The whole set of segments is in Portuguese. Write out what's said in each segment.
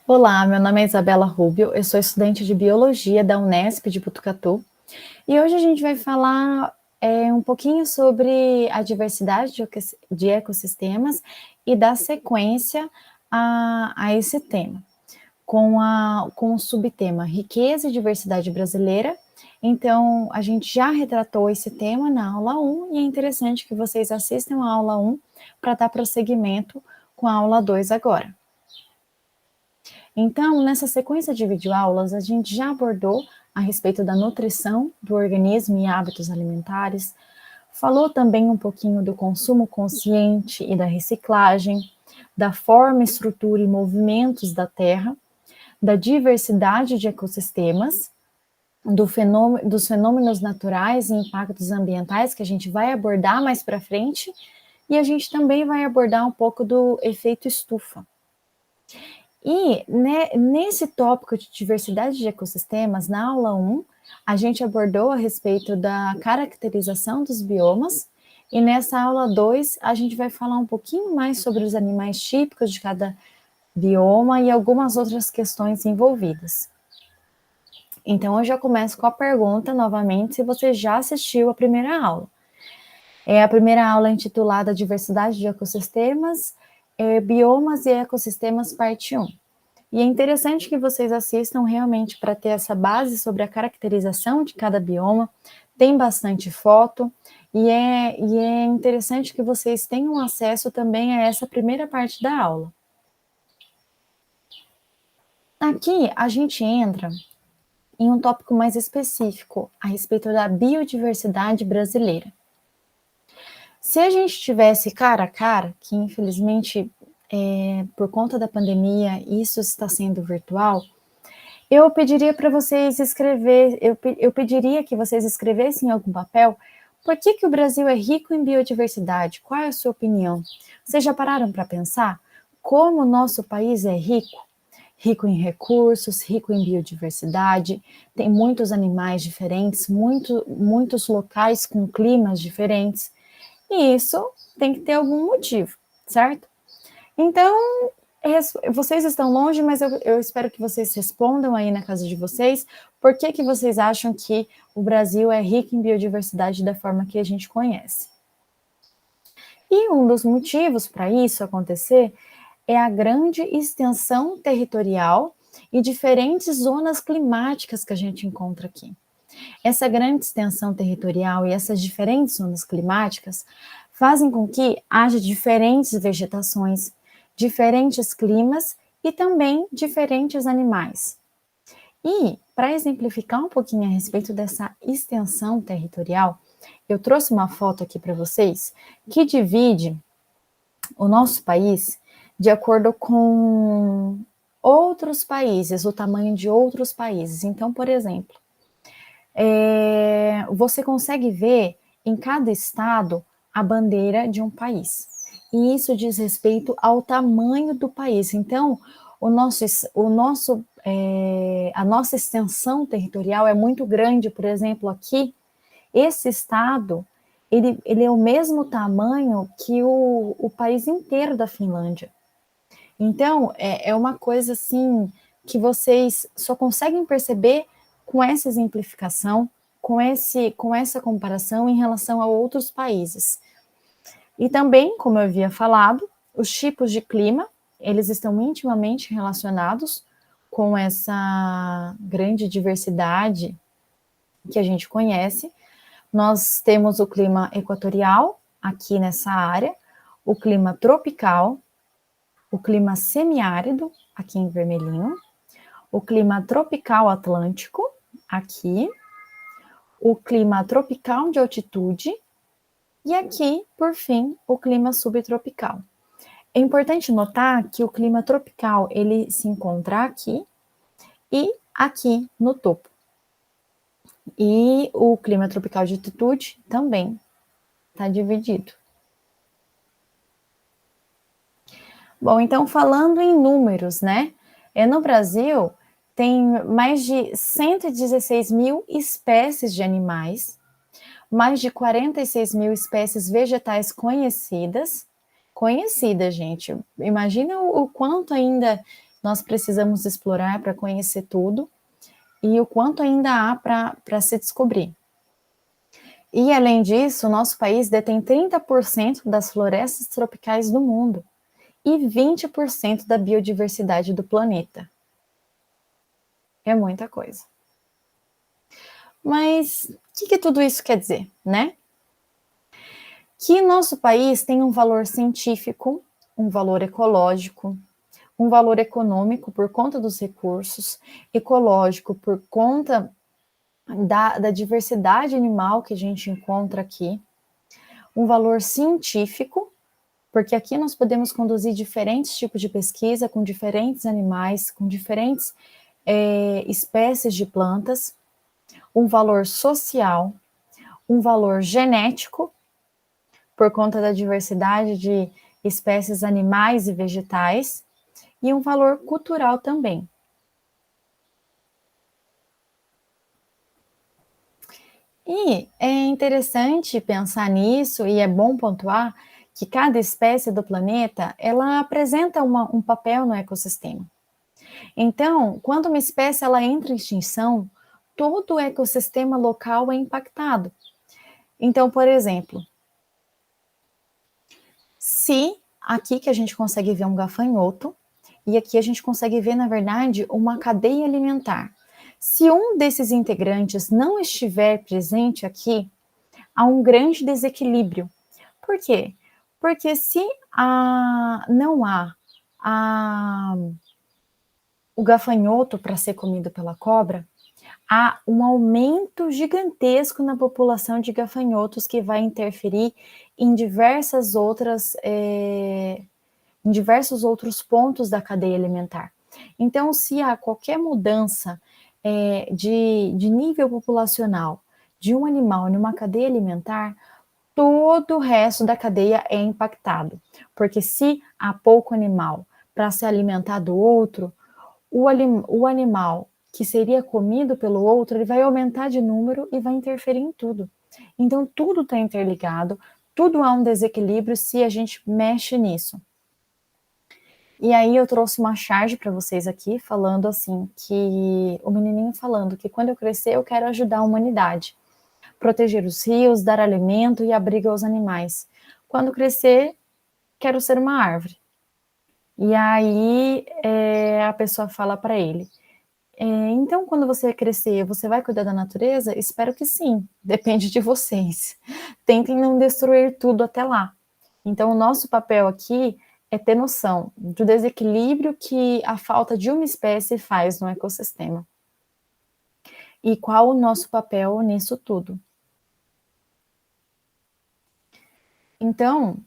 Olá, meu nome é Isabela Rubio, eu sou estudante de Biologia da Unesp de Botucatu e hoje a gente vai falar um pouquinho sobre a diversidade de ecossistemas e dar sequência a esse tema, com o subtema Riqueza e Diversidade Brasileira. Então, a gente já retratou esse tema na aula 1 e é interessante que vocês assistam a aula 1 para dar prosseguimento com a aula 2 agora. Então, nessa sequência de videoaulas, a gente já abordou a respeito da nutrição do organismo e hábitos alimentares, falou também um pouquinho do consumo consciente e da reciclagem, da forma, estrutura e movimentos da Terra, da diversidade de ecossistemas, dos fenômenos naturais e impactos ambientais, que a gente vai abordar mais para frente, e a gente também vai abordar um pouco do efeito estufa. E nesse tópico de diversidade de ecossistemas, na aula 1, a gente abordou a respeito da caracterização dos biomas, e nessa aula 2, a gente vai falar um pouquinho mais sobre os animais típicos de cada bioma e algumas outras questões envolvidas. Então, eu já começo com a pergunta, novamente, se você já assistiu a primeira aula. A primeira aula é intitulada Diversidade de Ecossistemas, Biomas e Ecossistemas, parte 1. E é interessante que vocês assistam realmente para ter essa base sobre a caracterização de cada bioma, tem bastante foto, e é interessante que vocês tenham acesso também a essa primeira parte da aula. Aqui a gente entra em um tópico mais específico a respeito da biodiversidade brasileira. Se a gente tivesse cara a cara, que infelizmente por conta da pandemia isso está sendo virtual, eu pediria para vocês eu pediria que vocês escrevessem em algum papel por que o Brasil é rico em biodiversidade, qual é a sua opinião? Vocês já pararam para pensar como o nosso país é rico? Rico em recursos, rico em biodiversidade, tem muitos animais diferentes, muitos locais com climas diferentes, e isso tem que ter algum motivo, certo? Então, vocês estão longe, mas eu espero que vocês respondam aí na casa de vocês, por que vocês acham que o Brasil é rico em biodiversidade da forma que a gente conhece. E um dos motivos para isso acontecer é a grande extensão territorial e diferentes zonas climáticas que a gente encontra aqui. Essa grande extensão territorial e essas diferentes zonas climáticas fazem com que haja diferentes vegetações, diferentes climas e também diferentes animais. E, para exemplificar um pouquinho a respeito dessa extensão territorial, eu trouxe uma foto aqui para vocês que divide o nosso país de acordo com outros países, o tamanho de outros países. Então, por exemplo, você consegue ver em cada estado a bandeira de um país. E isso diz respeito ao tamanho do país. Então, a nossa extensão territorial é muito grande. Por exemplo, aqui, esse estado, ele é o mesmo tamanho que o país inteiro da Finlândia. Então, é uma coisa assim que vocês só conseguem perceber com essa exemplificação, com essa comparação em relação a outros países. E também, como eu havia falado, os tipos de clima, eles estão intimamente relacionados com essa grande diversidade que a gente conhece. Nós temos o clima equatorial, aqui nessa área, o clima tropical, o clima semiárido, aqui em vermelhinho, o clima tropical atlântico, aqui, o clima tropical de altitude, e aqui, por fim, o clima subtropical. É importante notar que o clima tropical, ele se encontra aqui e aqui no topo. E o clima tropical de altitude também está dividido. Bom, então falando em números, né? No Brasil tem mais de 116 mil espécies de animais, mais de 46 mil espécies vegetais conhecidas, gente. Imagina o quanto ainda nós precisamos explorar para conhecer tudo e o quanto ainda há para se descobrir. E, além disso, o nosso país detém 30% das florestas tropicais do mundo e 20% da biodiversidade do planeta. É muita coisa. Mas o que tudo isso quer dizer, né? Que nosso país tem um valor científico, um valor ecológico, um valor econômico por conta dos recursos, ecológico por conta da diversidade animal que a gente encontra aqui, um valor científico, porque aqui nós podemos conduzir diferentes tipos de pesquisa com diferentes animais, com diferentes espécies de plantas, um valor social, um valor genético, por conta da diversidade de espécies animais e vegetais, e um valor cultural também. E é interessante pensar nisso, e é bom pontuar que cada espécie do planeta, ela apresenta um papel no ecossistema. Então, quando uma espécie ela entra em extinção, todo o ecossistema local é impactado. Então, por exemplo, se aqui que a gente consegue ver um gafanhoto, e aqui a gente consegue ver, na verdade, uma cadeia alimentar. Se um desses integrantes não estiver presente aqui, há um grande desequilíbrio. Por quê? Porque se não há o gafanhoto para ser comido pela cobra, há um aumento gigantesco na população de gafanhotos que vai interferir em diversos outros pontos da cadeia alimentar. Então, se há qualquer mudança de nível populacional de um animal numa cadeia alimentar, todo o resto da cadeia é impactado. Porque se há pouco animal para se alimentar do outro, o animal que seria comido pelo outro, ele vai aumentar de número e vai interferir em tudo. Então, tudo está interligado, tudo há um desequilíbrio se a gente mexe nisso. E aí eu trouxe uma charge para vocês aqui, falando assim, que o menininho falando que quando eu crescer eu quero ajudar a humanidade, proteger os rios, dar alimento e abrigo aos animais. Quando crescer, quero ser uma árvore. E aí a pessoa fala para ele, então quando você crescer, você vai cuidar da natureza? Espero que sim, depende de vocês. Tentem não destruir tudo até lá. Então o nosso papel aqui é ter noção do desequilíbrio que a falta de uma espécie faz no ecossistema. E qual o nosso papel nisso tudo. Então,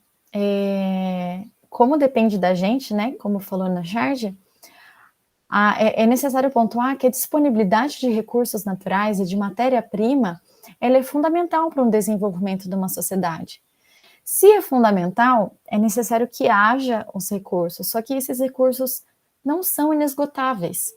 como depende da gente, né, como falou na charge, é necessário pontuar que a disponibilidade de recursos naturais e de matéria-prima, ela é fundamental para o desenvolvimento de uma sociedade. Se é fundamental, é necessário que haja os recursos, só que esses recursos não são inesgotáveis.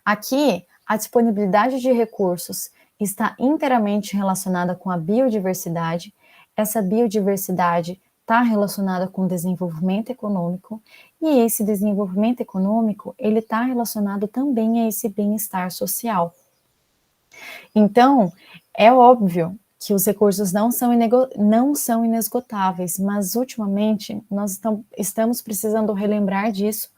Aqui, a disponibilidade de recursos está inteiramente relacionada com a biodiversidade. Essa biodiversidade está relacionada com o desenvolvimento econômico, e esse desenvolvimento econômico, ele está relacionado também a esse bem-estar social. Então, é óbvio que os recursos não são inesgotáveis, mas ultimamente nós estamos precisando relembrar disso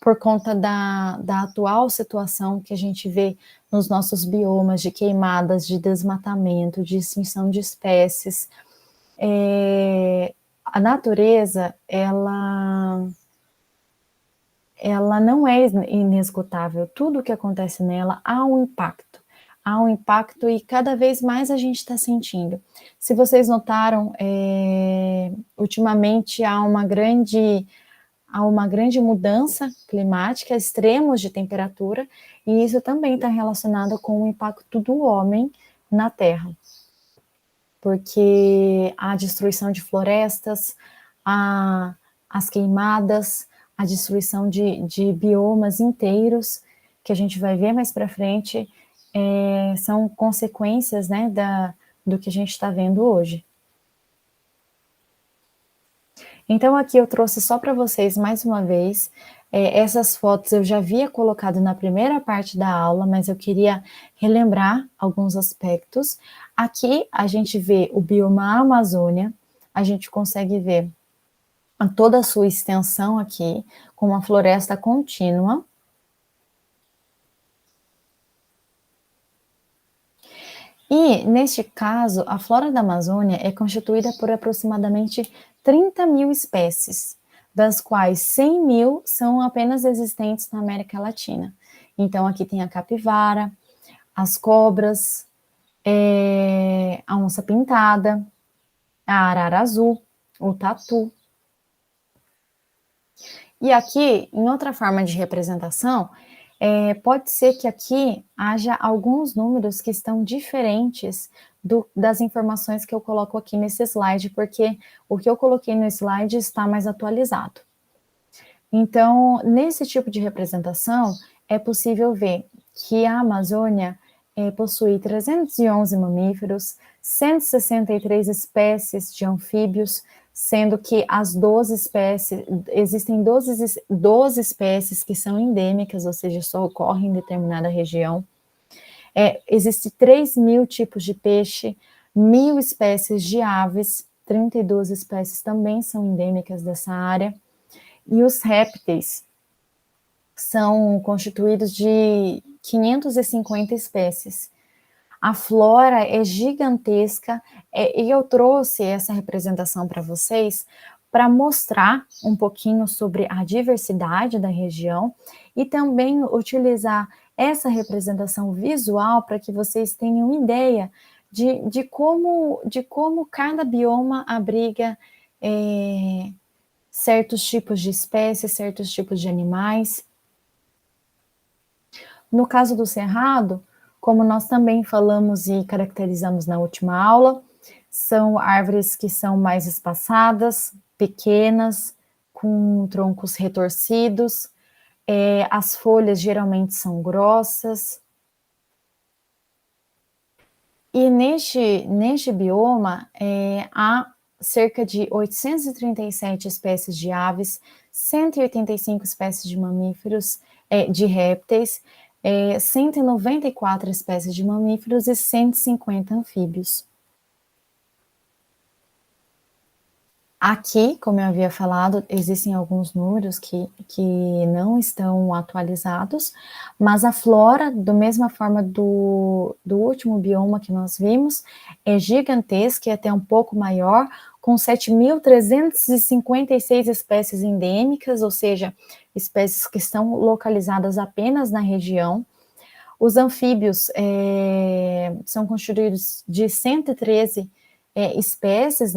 por conta da atual situação que a gente vê nos nossos biomas de queimadas, de desmatamento, de extinção de espécies. A natureza, ela não é inesgotável. Tudo que acontece nela há um impacto. Há um impacto e cada vez mais a gente está sentindo. Se vocês notaram, ultimamente há uma grande mudança climática, extremos de temperatura, e isso também está relacionado com o impacto do homem na Terra. Porque a destruição de florestas, as queimadas, a destruição de biomas inteiros, que a gente vai ver mais para frente, são consequências, né, do que a gente está vendo hoje. Então aqui eu trouxe só para vocês, mais uma vez, Essas fotos eu já havia colocado na primeira parte da aula, mas eu queria relembrar alguns aspectos. Aqui a gente vê o bioma Amazônia, a gente consegue ver toda a sua extensão aqui, com uma floresta contínua. E, neste caso, a flora da Amazônia é constituída por aproximadamente 30.000 espécies, das quais 100.000 são apenas existentes na América Latina. Então, aqui tem a capivara, as cobras, a onça-pintada, a arara azul, o tatu. E aqui, em outra forma de representação, pode ser que aqui haja alguns números que estão diferentes das informações que eu coloco aqui nesse slide, porque o que eu coloquei no slide está mais atualizado. Então, nesse tipo de representação, é possível ver que a Amazônia possui 311 mamíferos, 163 espécies de anfíbios, sendo que as 12 espécies, existem 12 espécies que são endêmicas, ou seja, só ocorrem em determinada região. Existem 3.000 tipos de peixe, 1.000 espécies de aves, 32 espécies também são endêmicas dessa área, e os répteis são constituídos de 550 espécies. A flora é gigantesca, e eu trouxe essa representação para vocês para mostrar um pouquinho sobre a diversidade da região e também utilizar essa representação visual para que vocês tenham ideia de como cada bioma abriga certos tipos de espécies, certos tipos de animais. No caso do cerrado, como nós também falamos e caracterizamos na última aula, são árvores que são mais espaçadas, pequenas, com troncos retorcidos, as folhas geralmente são grossas. E neste bioma há cerca de 837 espécies de aves, 185 espécies de mamíferos, de répteis, 194 espécies de mamíferos e 150 anfíbios. Aqui, como eu havia falado, existem alguns números que não estão atualizados, mas a flora, da mesma forma do último bioma que nós vimos, é gigantesca e até um pouco maior, com 7.356 espécies endêmicas, ou seja, espécies que estão localizadas apenas na região. Os anfíbios são constituídos de 113 espécies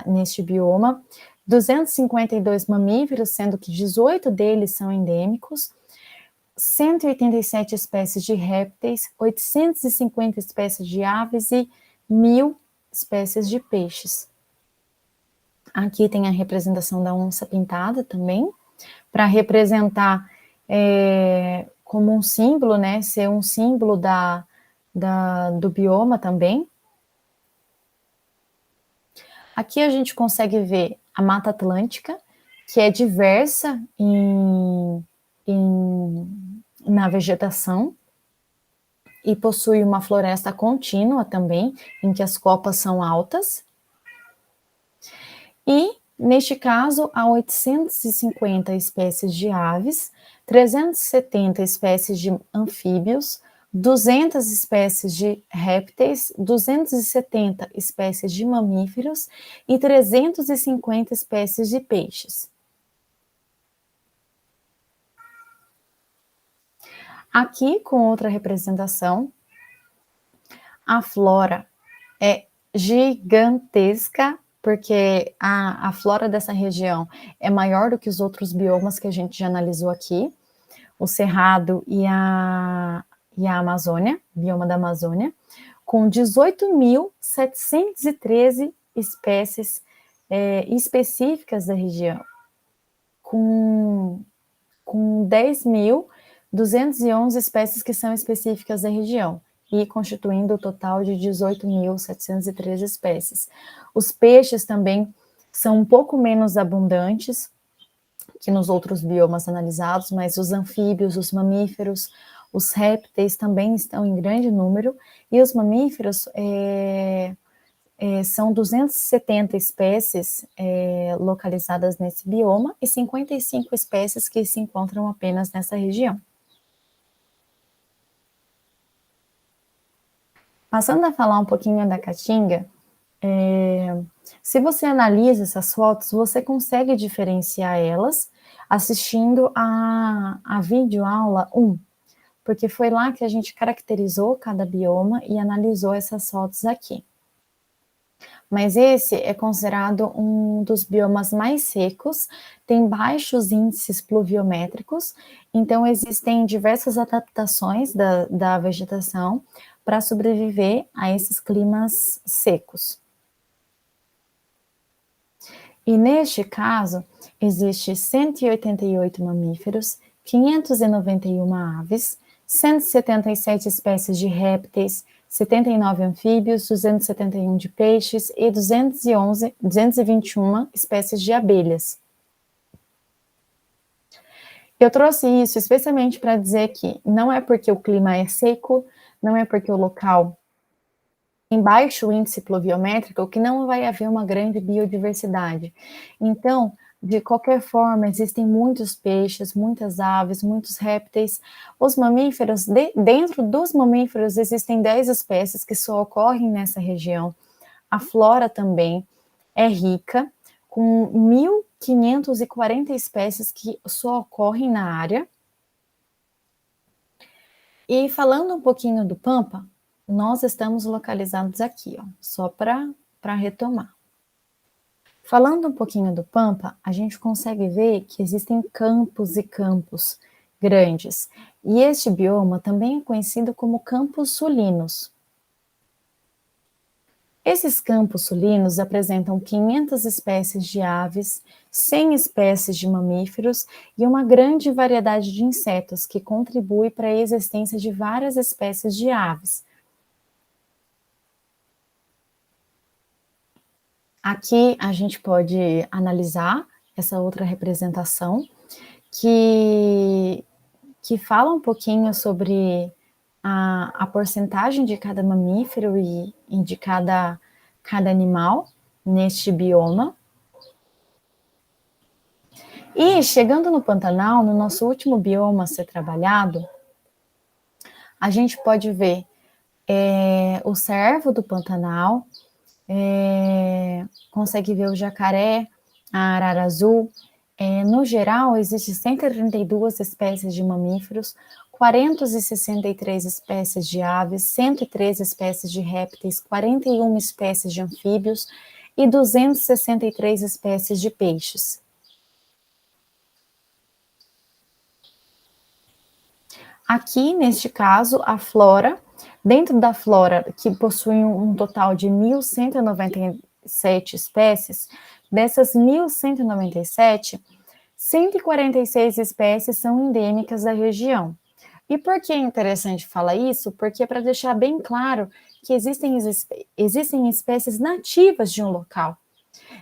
neste bioma, 252 mamíferos, sendo que 18 deles são endêmicos, 187 espécies de répteis, 850 espécies de aves e 1.000 espécies de peixes. Aqui tem a representação da onça-pintada também, para representar como um símbolo, né, ser um símbolo do bioma também. Aqui a gente consegue ver a Mata Atlântica, que é diversa na vegetação e possui uma floresta contínua também, em que as copas são altas. E, neste caso, há 850 espécies de aves, 370 espécies de anfíbios, 200 espécies de répteis, 270 espécies de mamíferos e 350 espécies de peixes. Aqui, com outra representação, a flora é gigantesca, porque a flora dessa região é maior do que os outros biomas que a gente já analisou aqui, o Cerrado e a Amazônia, bioma da Amazônia, com 18.713 espécies específicas da região, com 10.211 espécies que são específicas da região, e constituindo o total de 18.713 espécies. Os peixes também são um pouco menos abundantes, que nos outros biomas analisados, mas os anfíbios, os mamíferos, os répteis também estão em grande número, e os mamíferos são 270 espécies localizadas nesse bioma e 55 espécies que se encontram apenas nessa região. Passando a falar um pouquinho da caatinga, se você analisa essas fotos, você consegue diferenciar elas assistindo a videoaula 1, porque foi lá que a gente caracterizou cada bioma e analisou essas fotos aqui. Mas esse é considerado um dos biomas mais secos, tem baixos índices pluviométricos, então existem diversas adaptações da vegetação para sobreviver a esses climas secos. E neste caso, existe 188 mamíferos, 591 aves, 177 espécies de répteis, 79 anfíbios, 271 de peixes e 221 espécies de abelhas. Eu trouxe isso especialmente para dizer que não é porque o clima é seco, não é porque o local em baixo índice pluviométrico que não vai haver uma grande biodiversidade. Então, de qualquer forma, existem muitos peixes, muitas aves, muitos répteis. Os mamíferos, dentro dos mamíferos, existem 10 espécies que só ocorrem nessa região. A flora também é rica, com 1.540 espécies que só ocorrem na área. E falando um pouquinho do Pampa, nós estamos localizados aqui, ó, só para retomar. Falando um pouquinho do Pampa, a gente consegue ver que existem campos e campos grandes. E este bioma também é conhecido como campos sulinos. Esses campos sulinos apresentam 500 espécies de aves, 100 espécies de mamíferos e uma grande variedade de insetos que contribui para a existência de várias espécies de aves. Aqui a gente pode analisar essa outra representação que fala um pouquinho sobre a porcentagem de cada mamífero e de cada animal neste bioma. E chegando no Pantanal, no nosso último bioma a ser trabalhado, a gente pode ver o cervo do Pantanal, consegue ver o jacaré, a arara azul. No geral, existem 132 espécies de mamíferos, 463 espécies de aves, 113 espécies de répteis, 41 espécies de anfíbios e 263 espécies de peixes. Aqui, neste caso, a flora, dentro da flora, que possui um total de 1.197 espécies, dessas 1.197, 146 espécies são endêmicas da região. E por que é interessante falar isso? Porque é para deixar bem claro que existem espécies nativas de um local.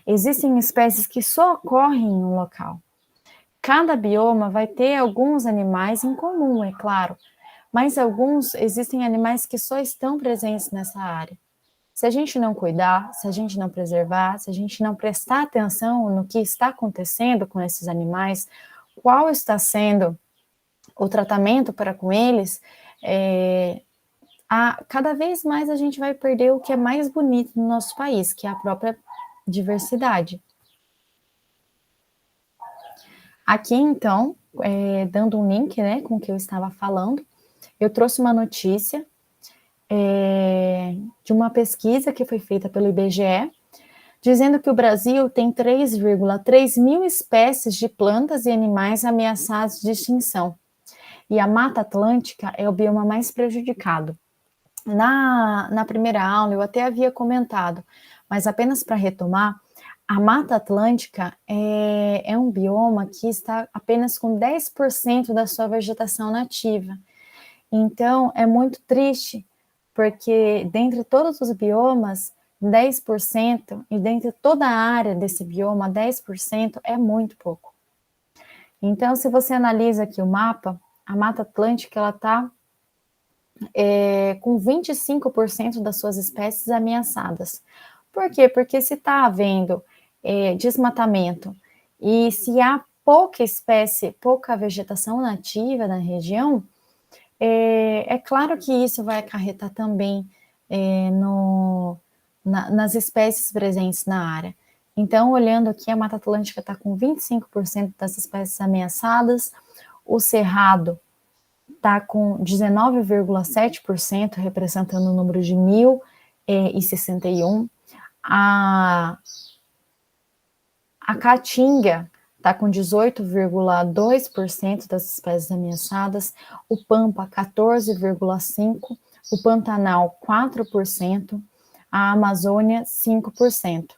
Existem espécies que só ocorrem em um local. Cada bioma vai ter alguns animais em comum, é claro, mas existem animais que só estão presentes nessa área. Se a gente não cuidar, se a gente não preservar, se a gente não prestar atenção no que está acontecendo com esses animais, qual está sendo o tratamento para com eles, cada vez mais a gente vai perder o que é mais bonito no nosso país, que é a própria diversidade. Aqui, então, dando um link, né, com o que eu estava falando, eu trouxe uma notícia de uma pesquisa que foi feita pelo IBGE, dizendo que o Brasil tem 3,3 mil espécies de plantas e animais ameaçados de extinção. E a Mata Atlântica é o bioma mais prejudicado. Na primeira aula eu até havia comentado, mas apenas para retomar, a Mata Atlântica é um bioma que está apenas com 10% da sua vegetação nativa. Então, é muito triste, porque dentre todos os biomas, 10%, e dentre toda a área desse bioma, 10% é muito pouco. Então, se você analisa aqui o mapa, a Mata Atlântica, ela está com 25% das suas espécies ameaçadas. Por quê? Porque se está havendo desmatamento e se há pouca espécie, pouca vegetação nativa na região, é claro que isso vai acarretar também nas espécies presentes na área. Então, olhando aqui, a Mata Atlântica está com 25% das espécies ameaçadas, o Cerrado está com 19,7%, representando o número de 1.061. A Caatinga está com 18,2% das espécies ameaçadas, o Pampa 14,5%, o Pantanal 4%, a Amazônia 5%.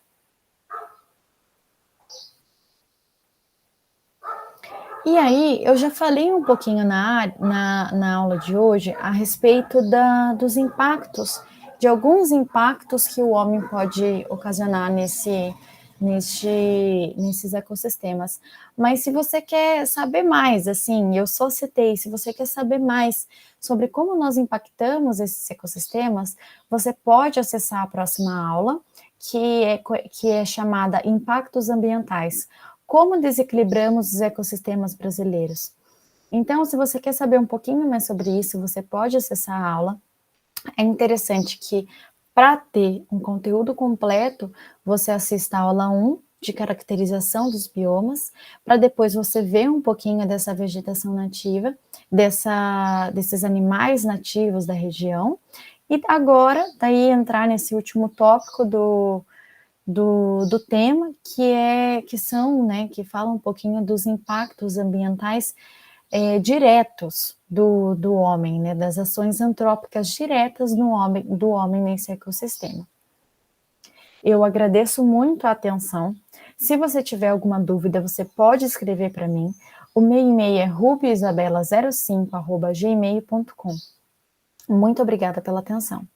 E aí, eu já falei um pouquinho na aula de hoje a respeito dos impactos, de alguns impactos que o homem pode ocasionar nesses ecossistemas. Mas se você quer saber mais, assim, eu só citei, se você quer saber mais sobre como nós impactamos esses ecossistemas, você pode acessar a próxima aula, que é chamada Impactos Ambientais. Como desequilibramos os ecossistemas brasileiros? Então, se você quer saber um pouquinho mais sobre isso, você pode acessar a aula. É interessante que, para ter um conteúdo completo, você assista a aula 1, de caracterização dos biomas, para depois você ver um pouquinho dessa vegetação nativa, desses animais nativos da região, e agora, daí entrar nesse último tópico do tema, que falam um pouquinho dos impactos ambientais diretos do homem, né, das ações antrópicas diretas do homem nesse ecossistema. Eu agradeço muito a atenção. Se você tiver alguma dúvida, você pode escrever para mim. O meu e-mail é rubioisabela05@gmail.com. Muito obrigada pela atenção.